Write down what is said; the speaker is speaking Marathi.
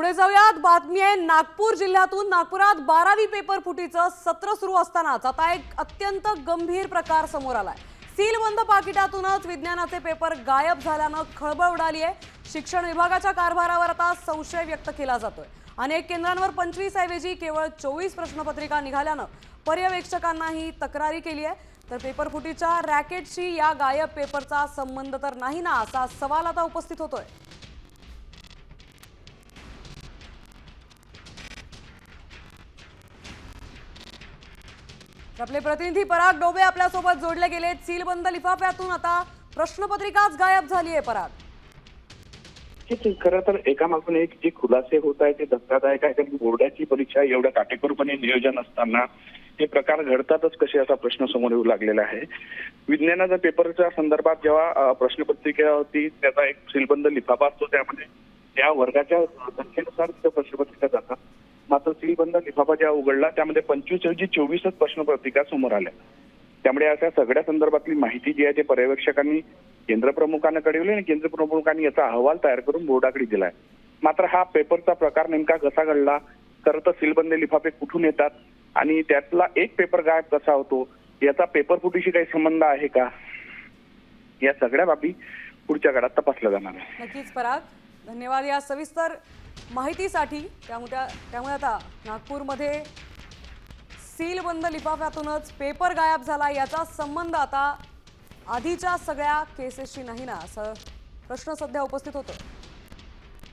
पुढे जाऊयात। बातमी आहे नागपूर जिल्ह्यातून। नागपुरात 12वी पेपर फुटीचं सत्र सुरू असतानाच आता एक अत्यंत गंभीर प्रकार समोर आलाय। सीलबंद पाकिटातूनच विज्ञानाचे पेपर गायब झाल्यानं खळबळ उडाली आहे। शिक्षण विभागाच्या कारभारावर आता संशय व्यक्त केला जातोय। अनेक केंद्रांवर 25 ऐवजी केवळ 24 प्रश्नपत्रिका निघाल्यानं पर्यवेक्षकांनाही तक्रारी केली आहे। तर पेपर फुटीच्या रॅकेटशी या गायब पेपरचा संबंध तर नाही ना, असा सवाल आता उपस्थित होतोय। आपले प्रतिनिधी पराग डोबे आपल्यासोबत जोडले गेले। सीलबंद लिफाफ्यातून आता प्रश्नपत्रिकाच गायब झाली आहे। पराग, खरं तर एकामागून एक जे खुलासे होत आहे ते धक्कादायक आहे। कारण बोर्डाची परीक्षा एवढ्या काटेकोरपणे नियोजन असताना हे प्रकार घडतातच कसे असा प्रश्न समोर येऊ लागलेला आहे। विज्ञानाच्या पेपरच्या संदर्भात जेव्हा प्रश्नपत्रिका होती त्याचा एक सीलबंद लिफाफा असतो, त्यामध्ये त्या वर्गाच्या संख्येनुसार प्रश्नपत्रिका जातात। मात्र सीलबंद लिफाफा जेव्हा उघडला त्यामध्ये 25 ऐवजी 24च प्रश्नपत्रिका समोर आल्या। त्यामुळे अशा सगळ्या संदर्भातली माहिती जी आहे ते पर्यवेक्षकांनी केंद्रप्रमुखांना कळवली आणि केंद्रप्रमुखांनी याचा अहवाल तयार करून बोर्डाकडे दिलाय। मात्र हा पेपरचा प्रकार नेमका कसा घडला, खरं तर सीलबंद लिफाफे कुठून येतात आणि त्यातला एक पेपर गायब कसा होतो, याचा पेपर फुटीशी काही संबंध आहे का, या सगळ्या बाबी पुढच्या काळात तपासल्या जाणार आहे। नक्कीच पराग, धन्यवाद या सविस्तर माहितीसाठी। त्यामुळे आता नागपूरमध्ये सीलबंद लिफाफ्यातूनच पेपर गायब झाला, याचा संबंध आता आधीच्या सगळ्या केसेसशी नाही ना, असा प्रश्न सध्या उपस्थित होतो।